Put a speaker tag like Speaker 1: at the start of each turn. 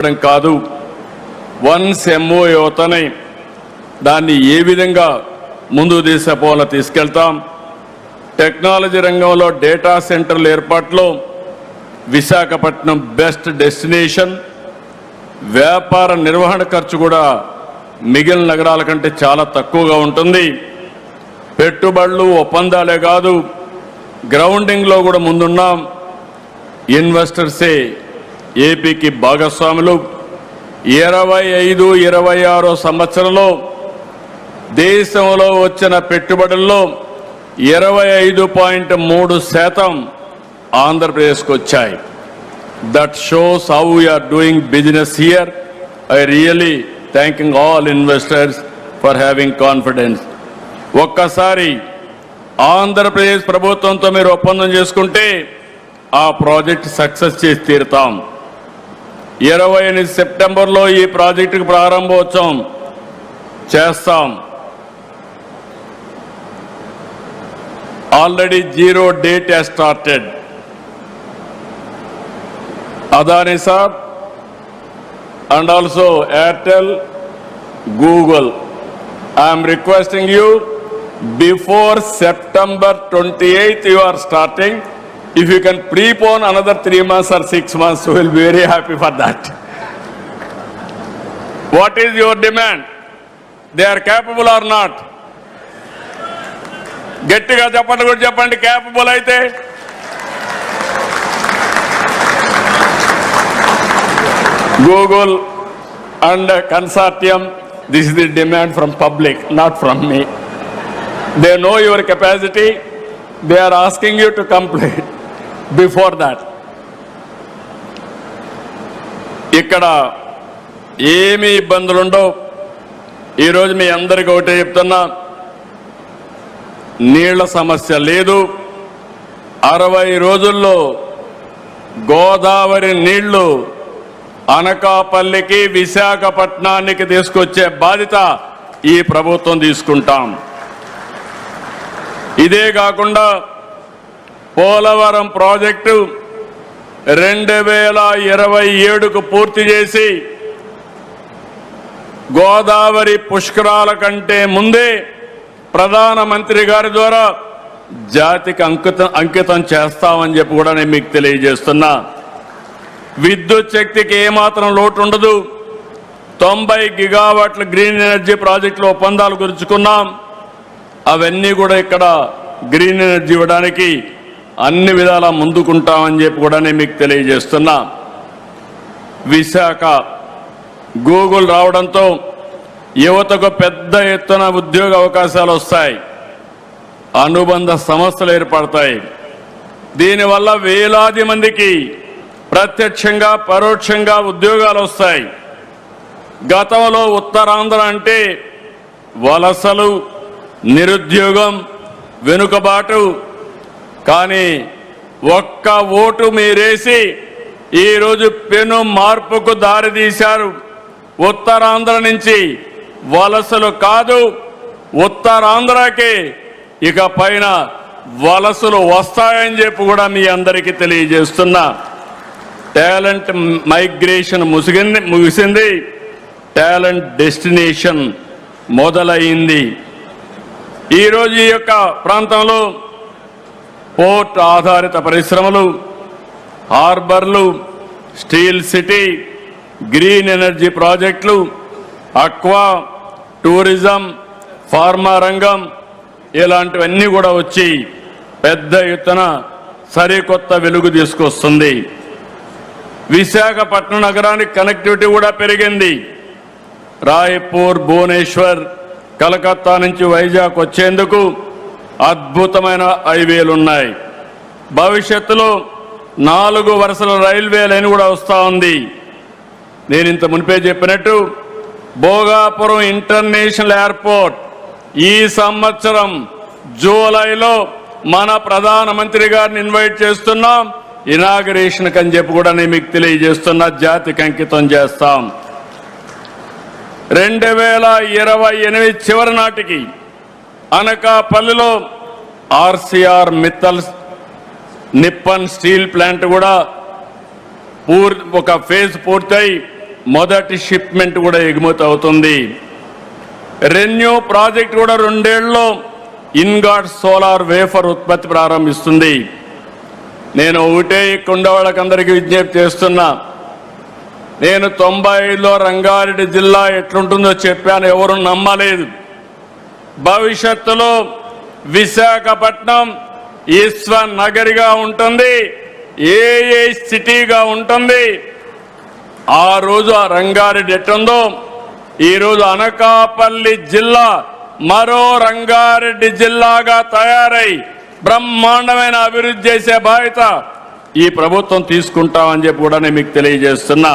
Speaker 1: కాదు, once MOU అవుతానే దాన్ని ఏ విధంగా ముందుకు తీసుకెళ్తాం. టెక్నాలజీ రంగంలో డేటా సెంటర్ల ఏర్పాటులో విశాఖపట్నం బెస్ట్ డెస్టినేషన్. వ్యాపార నిర్వహణ ఖర్చు కూడా మిగిలిన నగరాల కంటే చాలా తక్కువగా ఉంటుంది. పెట్టుబడులు ఒప్పందాలే కాదు, గ్రౌండింగ్లో కూడా ముందున్నాం. ఇన్వెస్టర్సే ఏపీకి భాగస్వాములు. 25-26 సంవత్సరంలో దేశంలో వచ్చిన పెట్టుబడుల్లో 25.3% ఆంధ్రప్రదేశ్కు వచ్చాయి. That shows how we are doing business here. I really thanking all investors for having confidence. ఒక్కసారి ఆంధ్రప్రదేశ్ ప్రభుత్వంతో మీరు ఒప్పందం చేసుకుంటే ఆ ప్రాజెక్ట్ సక్సెస్ చేసి తీరుతాం. 28 సెప్టెంబర్లో ఈ ప్రాజెక్టుకు ప్రారంభోత్సవం చేస్తాం. Already 0 date has started. Adani Saab and also Airtel, Google. I am requesting you, before September 28th you are starting. If you can prepone another 3 months or 6 months, we will be very happy for that. What is your demand? They are capable or not? గట్టిగా చెప్పండి, కూడా చెప్పండి. Capable అయితే Google and consortium, this is the demand from public, not from me. They know your capacity. They are asking you to complete before that. ఇక్కడ ఏమి ఇబ్బందులు ఉండవు. ఈరోజు మీ అందరికీ ఒకటే చెప్తున్నా, నీళ్ల సమస్య లేదు. 60 రోజుల్లో గోదావరి నీళ్లు అనకాపల్లికి, విశాఖపట్నానికి తీసుకొచ్చే బాధ్యత ఈ ప్రభుత్వం తీసుకుంటాం. ఇదే కాకుండా పోలవరం ప్రాజెక్టు 2027కు పూర్తి చేసి గోదావరి పుష్కరాల కంటే ముందే ప్రధానమంత్రి గారి ద్వారా జాతికి అంకితం చేస్తామని చెప్పి కూడా నేను మీకు తెలియజేస్తున్నా. విద్యుత్ శక్తికి ఏమాత్రం లోటు ఉండదు. 90 గిగావాట్ల గ్రీన్ ఎనర్జీ ప్రాజెక్టులో ఒప్పందాలు కుదుర్చుకున్నాం. అవన్నీ కూడా ఇక్కడ గ్రీన్ ఎనర్జీ ఇవ్వడానికి అన్ని విధాలా ముందుకుంటామని చెప్పి కూడా నేను మీకు తెలియజేస్తున్నా. విశాఖ గూగుల్ రావడంతో యువతకు పెద్ద ఎత్తున ఉద్యోగ అవకాశాలు వస్తాయి, అనుబంధ సంస్థలు ఏర్పడతాయి. దీనివల్ల వేలాది మందికి ప్రత్యక్షంగా పరోక్షంగా ఉద్యోగాలు వస్తాయి. గతంలో ఉత్తరాంధ్ర అంటే వలసలు, నిరుద్యోగం, వెనుకబాటు. కానీ ఒక్క ఓటు మీరేసి ఈరోజు పెను మార్పుకు దారితీశారు. ఉత్తరాంధ్ర నుంచి వలసలు కాదు, ఉత్తరాంధ్రకి ఇక పైన వలసలు వస్తాయని చెప్పి కూడా మీ అందరికీ తెలియజేస్తున్నా. టాలెంట్ మైగ్రేషన్ ముగిసింది, టాలెంట్ డెస్టినేషన్ మొదలైంది. ఈరోజు ఈ యొక్క ప్రాంతంలో పోర్ట్ ఆధారిత పరిశ్రమలు, హార్బర్లు, స్టీల్ సిటీ, గ్రీన్ ఎనర్జీ ప్రాజెక్టులు, అక్వా, టూరిజం, ఫార్మా రంగం ఇలాంటివన్నీ కూడా వచ్చి పెద్ద ఎత్తున సరికొత్త వెలుగు తీసుకొస్తుంది. విశాఖపట్నం నగరానికి కనెక్టివిటీ కూడా పెరిగింది. రాయ్పూర్, భువనేశ్వర్, కలకత్తా నుంచి వైజాగ్ వచ్చేందుకు అద్భుతమైన హైవేలు ఉన్నాయి. భవిష్యత్తులో 4 వరుసల రైల్వే లైన్ కూడా వస్తూ ఉంది. నేను ఇంత మునిపే చెప్పినట్టు భోగాపురం ఇంటర్నేషనల్ ఎయిర్పోర్ట్ ఈ సంవత్సరం జూలైలో మన ప్రధానమంత్రి గారిని ఇన్వైట్ చేస్తున్నాం. ఇనాగరేషన్ అని చెప్పి కూడా నేను మీకు తెలియజేస్తున్నా. జాతికి అంకితం చేస్తాం. 2028 చివరి నాటికి అనకాపల్లిలో RCR Mittal Nippon steel plant కూడా ఒక ఫేజ్ పూర్తయి మొదటి షిప్మెంట్ కూడా ఎగుమతి అవుతుంది. రెన్యూ ప్రాజెక్ట్ కూడా 2 ఏళ్లలో ఇన్గాట్ సోలార్ వేఫర్ ఉత్పత్తి ప్రారంభిస్తుంది. నేను ఒకటే ఇక్కడ వాళ్ళకందరికీ విజ్ఞప్తి చేస్తున్నా. నేను 95లో రంగారెడ్డి జిల్లా ఎట్లుంటుందో చెప్పాను, ఎవరు నమ్మలేదు. భవిష్యత్తులో విశాఖపట్నం ఈశ్వర్ నగరిగా ఉంటుంది, ఏ సిటీగా ఉంటుంది. ఆ రోజు ఆ రంగారెడ్డి ఎట్టుందో ఈరోజు అనకాపల్లి జిల్లా మరో రంగారెడ్డి జిల్లాగా తయారై బ్రహ్మాండమైన అభివృద్ధి చేసే బాధ్యత ఈ ప్రభుత్వం తీసుకుంటామని చెప్పి కూడా నేను మీకు తెలియజేస్తున్నా.